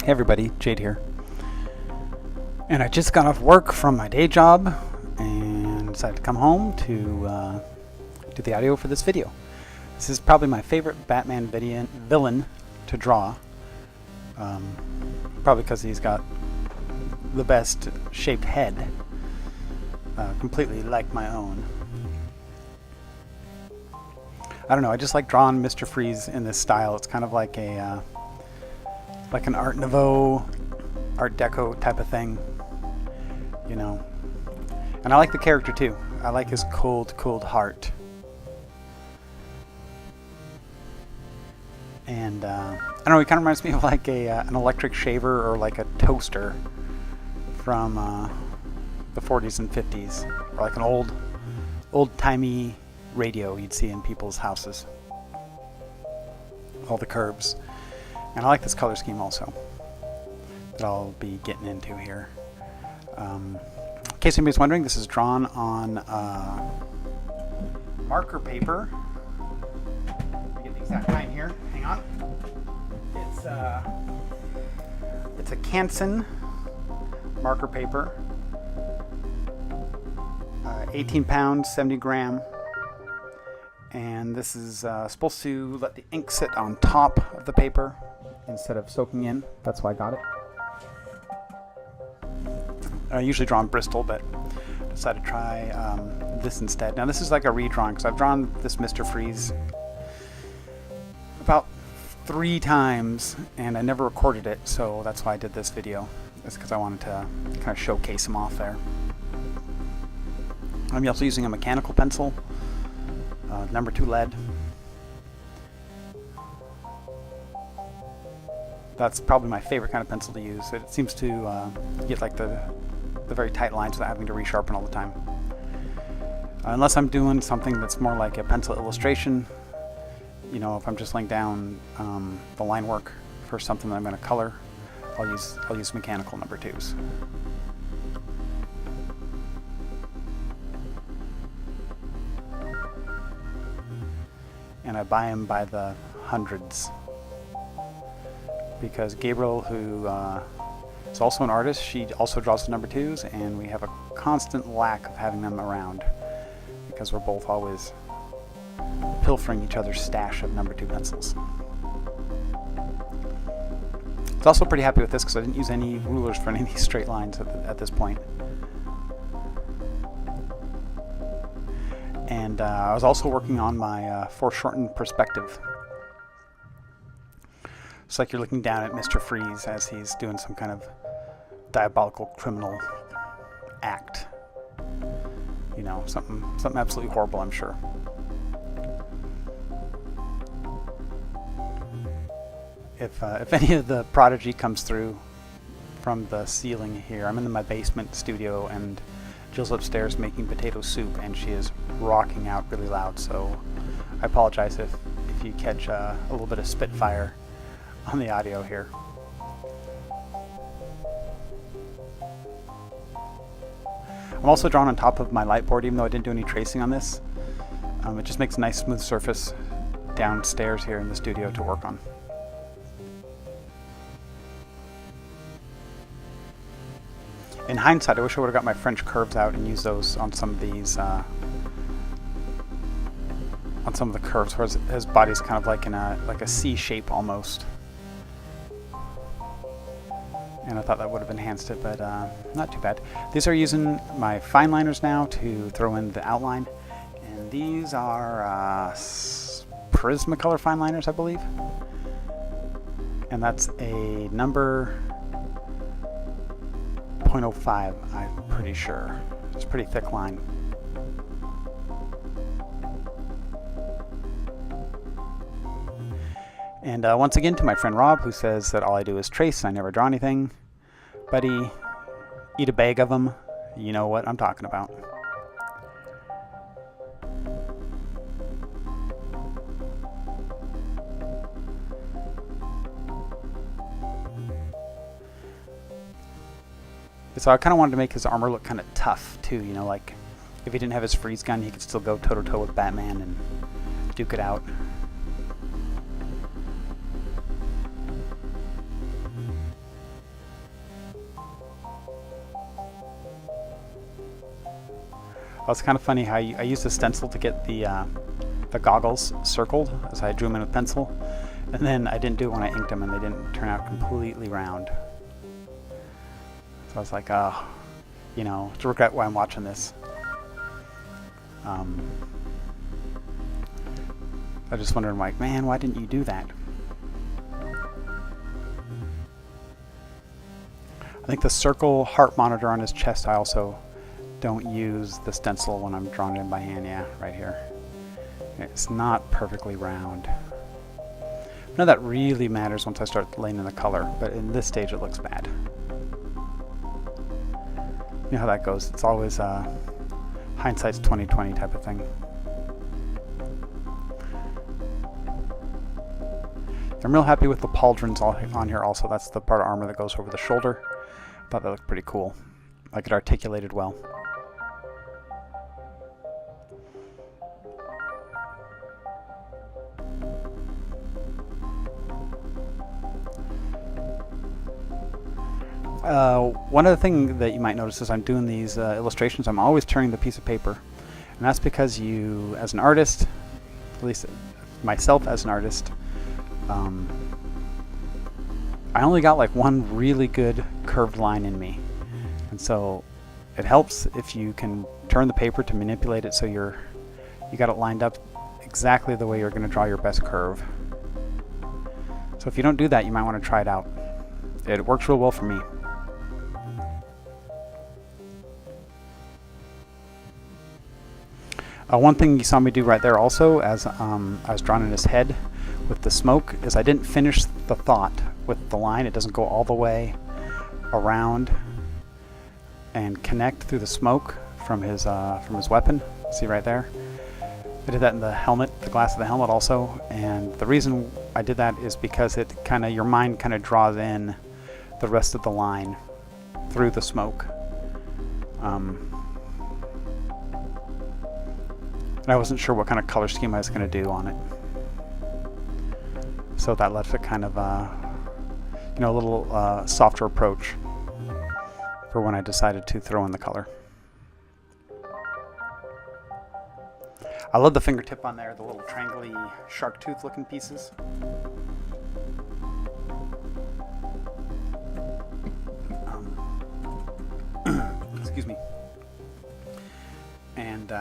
Hey everybody, Jade here. And I just got off work from my day job and decided to come home to do the audio for this video. This is probably my favorite Batman villain to draw. Probably because he's got the best shaped head, completely like my own. I don't know, I just like drawing Mr. Freeze in this style. It's kind of like a like an Art Nouveau, Art Deco type of thing, you know. And I like the character too. I like his cold, cold heart. And I don't know, he kind of reminds me of like an electric shaver or like a toaster from the 40s and 50s, or like an old-timey radio you'd see in people's houses. All the curves. And I like this color scheme also that I'll be getting into here. In case anybody's wondering, this is drawn on marker paper. Let me get the exact kind here. Hang on. It's a Canson marker paper. 18 pounds, 70 gram. And this is supposed to let the ink sit on top of the paper instead of soaking in. That's why I got it. I usually draw in Bristol, but decided to try this instead. Now this is like a redrawing, because I've drawn this Mr. Freeze about 3 times, and I never recorded it, so that's why I did this video. It's because I wanted to kind of showcase him off there. I'm also using a mechanical pencil, number 2 lead. That's probably my favorite kind of pencil to use. It seems to get like the very tight lines without having to resharpen all the time. Unless I'm doing something that's more like a pencil illustration, you know, if I'm just laying down the line work for something that I'm going to color, I'll use mechanical number 2s. And I buy them by the hundreds, because Gabriel, who is also an artist, she also draws the number 2s, and we have a constant lack of having them around because we're both always pilfering each other's stash of number 2 pencils. I was also pretty happy with this because I didn't use any rulers for any of these straight lines at this point. And I was also working on my foreshortened perspective. It's like you're looking down at Mr. Freeze as he's doing some kind of diabolical criminal act. You know, something absolutely horrible, I'm sure. If any of the prodigy comes through from the ceiling here, I'm in my basement studio, and Jill's upstairs making potato soup, and she is rocking out really loud, so I apologize if you catch a little bit of spitfire on the audio here. I'm also drawn on top of my light board, even though I didn't do any tracing on this. It just makes a nice smooth surface downstairs here in the studio to work on. In hindsight, I wish I would have got my French curves out and used those on some of these, on some of the curves, where his body's kind of like in a C shape almost. And I thought that would have enhanced it, but not too bad. These are using my fine liners now to throw in the outline, and these are Prismacolor fine liners, I believe. And that's a number 0.05, I'm pretty sure. It's a pretty thick line. And once again, to my friend Rob, who says that all I do is trace and I never draw anything. Buddy, eat a bag of them. You know what I'm talking about. So I kind of wanted to make his armor look kind of tough too, you know, like if he didn't have his freeze gun, he could still go toe-to-toe with Batman and duke it out. Well, it's kind of funny how I used a stencil to get the goggles circled as I drew them in with pencil, and then I didn't do it when I inked them, and they didn't turn out completely round. So I was like, oh, you know, to regret why I'm watching this. I just wondered, like, man, why didn't you do that? I think the circle heart monitor on his chest, I also don't use the stencil when I'm drawing it in by hand. Yeah, right here. It's not perfectly round. None of that really matters once I start laying in the color, but in this stage it looks bad. You know how that goes. It's always hindsight's 20/20 type of thing. I'm real happy with the pauldrons on here also. That's the part of armor that goes over the shoulder. Thought that looked pretty cool. Like it articulated well. One other thing that you might notice as I'm doing these illustrations, I'm always turning the piece of paper. And that's because you, as an artist, at least myself as an artist, I only got like one really good curved line in me. And so it helps if you can turn the paper to manipulate it so you got it lined up exactly the way you're going to draw your best curve. So if you don't do that, you might want to try it out. It works real well for me. One thing you saw me do right there also, as I was drawing in his head with the smoke, is I didn't finish the thought with the line. It doesn't go all the way around and connect through the smoke from his weapon. See right there? I did that in the helmet, the glass of the helmet also, and the reason I did that is because it your mind kind of draws in the rest of the line through the smoke. And I wasn't sure what kind of color scheme I was going to do on it. So that left it kind of a little softer approach for when I decided to throw in the color. I love the fingertip on there, the little triangle-y shark tooth looking pieces. Excuse me. And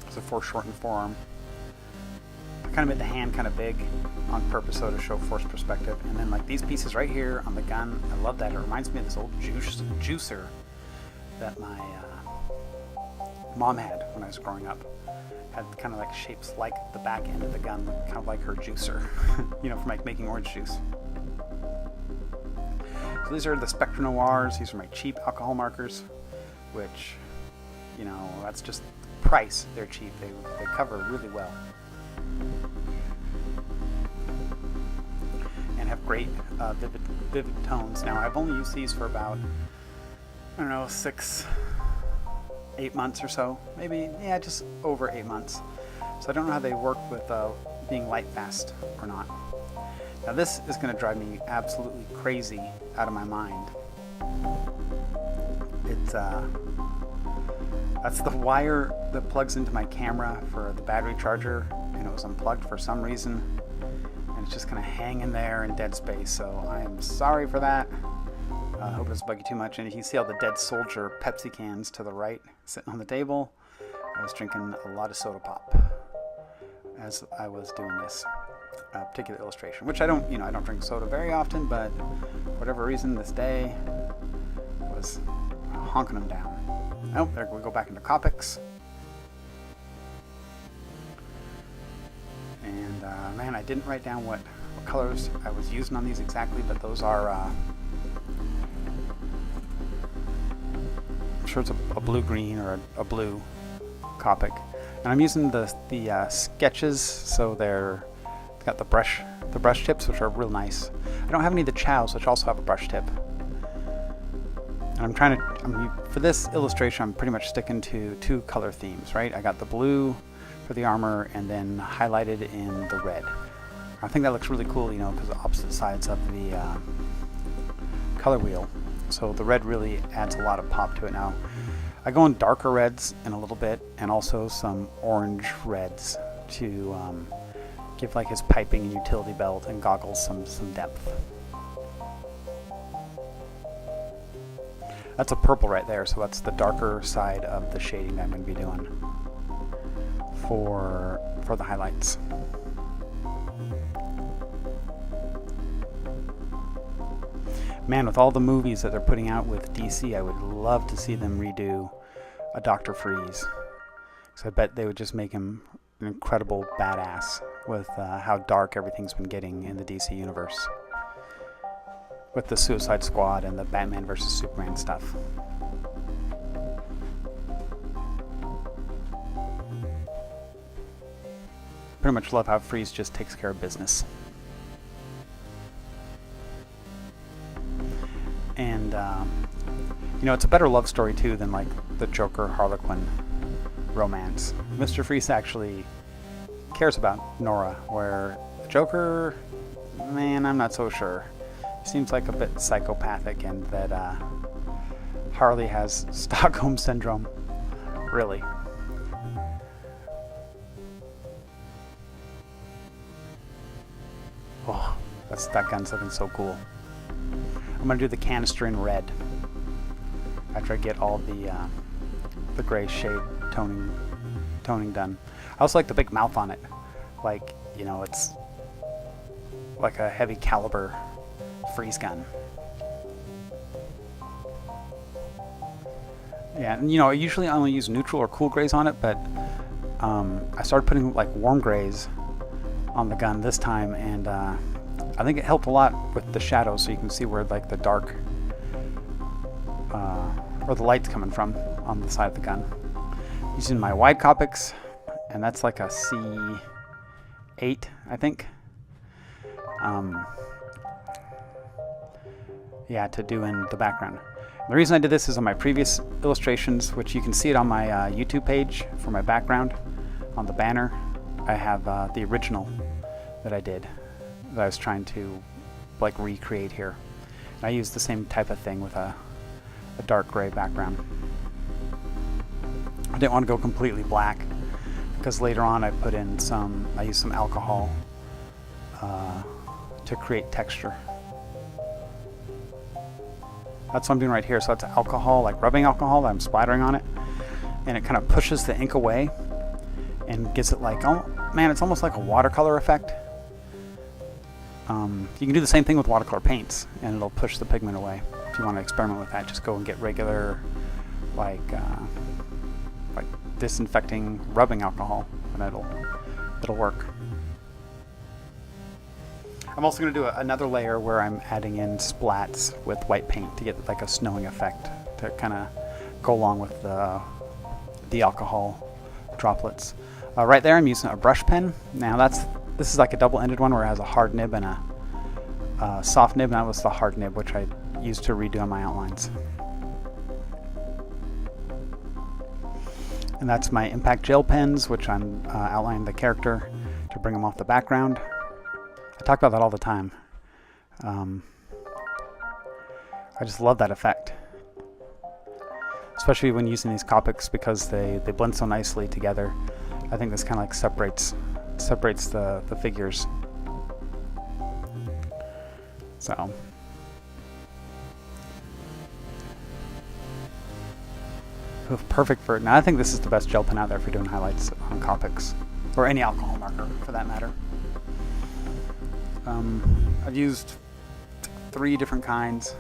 it's a foreshortened forearm. I kind of made the hand kind of big on purpose so to show forced perspective. And then like these pieces right here on the gun, I love that. It reminds me of this old juicer that my mom had when I was growing up. Had kind of like shapes like the back end of the gun, kind of like her juicer, for like making orange juice. So these are the Spectre Noirs. These are my cheap alcohol markers, which, that's just price. They're cheap. They cover really well. And have great vivid tones. Now, I've only used these for about, 6-8 months or so. Maybe, just over 8 months. So I don't know how they work with being light fast or not. Now this is going to drive me absolutely crazy out of my mind. It's that's the wire that plugs into my camera for the battery charger, and it was unplugged for some reason, and it's just kind of hanging there in dead space. So I am sorry for that. I hope it doesn't bug you too much. And you can see all the Dead Soldier Pepsi cans to the right sitting on the table. I was drinking a lot of soda pop as I was doing this particular illustration, which I don't drink soda very often, but for whatever reason this day I was honking them down. Oh, there we go back into copics. And man, I didn't write down what colors I was using on these exactly, but those are I'm sure it's a blue-green or a blue copic. And I'm using the sketches, so they've got the brush tips, which are real nice. I don't have any of the chows, which also have a brush tip. And for this illustration, I'm pretty much sticking to 2 color themes, right? I got the blue for the armor and then highlighted in the red. I think that looks really cool, because the opposite sides of the color wheel. So the red really adds a lot of pop to it now. I go in darker reds in a little bit, and also some orange reds to give like his piping and utility belt and goggles some depth. That's a purple right there, so that's the darker side of the shading that I'm going to be doing for the highlights. Man, with all the movies that they're putting out with DC, I would love to see them redo a Dr. Freeze. So I bet they would just make him an incredible badass with how dark everything's been getting in the DC universe. With the Suicide Squad and the Batman vs. Superman stuff. Pretty much love how Freeze just takes care of business. And, you know, it's a better love story, too, than, like, the Joker-Harlequin romance. Mr. Freeze actually cares about Nora, where the Joker, man, I'm not so sure. He seems like a bit psychopathic, and that Harley has Stockholm Syndrome. Really. Oh, that gun's looking so cool. I'm gonna do the canister in red after I get all the gray shade toning done. I also like the big mouth on it, like, you know, it's like a heavy caliber freeze gun. Yeah, and you know, I usually only use neutral or cool grays on it, but I started putting like warm grays on the gun this time, and I think it helped a lot with the shadows, so you can see where like the dark or the light's coming from on the side of the gun. Using my wide copics, and that's like a C8, I think. Yeah, to do in the background. The reason I did this is on my previous illustrations, which you can see it on my YouTube page for my background. On the banner, I have the original that I did, that I was trying to like recreate here. And I used the same type of thing with a dark gray background. I didn't want to go completely black, because later on I used some alcohol to create texture. That's what I'm doing right here. So that's alcohol, like rubbing alcohol that I'm splattering on it, and it kind of pushes the ink away and gives it like, oh man, it's almost like a watercolor effect. You can do the same thing with watercolor paints, and it'll push the pigment away. If you want to experiment with that, just go and get regular, like disinfecting rubbing alcohol, and it'll work. I'm also going to do another layer where I'm adding in splats with white paint to get like a snowing effect to kind of go along with the alcohol droplets. Right there I'm using a brush pen. Now this is like a double-ended one where it has a hard nib and a soft nib, and that was the hard nib, which I used to redo on my outlines. And that's my impact gel pens, which I'm outlining the character to bring them off the background. I talk about that all the time. I just love that effect, especially when using these copics, because they blend so nicely together. I think this kind of like separates the figures. So perfect for it. Now I think this is the best gel pen out there for doing highlights on copics, or any alcohol marker for that matter. I've used 3 different kinds,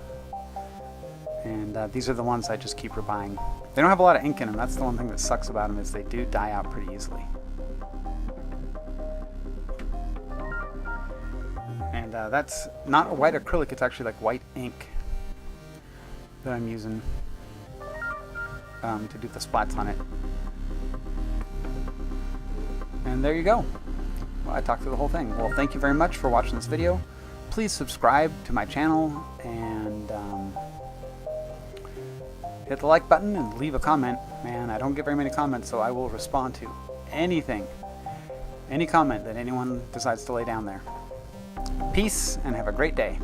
and these are the ones I just keep rebuying. They don't have a lot of ink in them. That's the one thing that sucks about them, is they do die out pretty easily. And that's not a white acrylic, it's actually like white ink that I'm using to do the splats on it. And there you go. Well, I talked through the whole thing. Well, thank you very much for watching this video. Please subscribe to my channel, and hit the like button and leave a comment. Man, I don't get very many comments, so I will respond to anything, any comment that anyone decides to lay down there. Peace, and have a great day.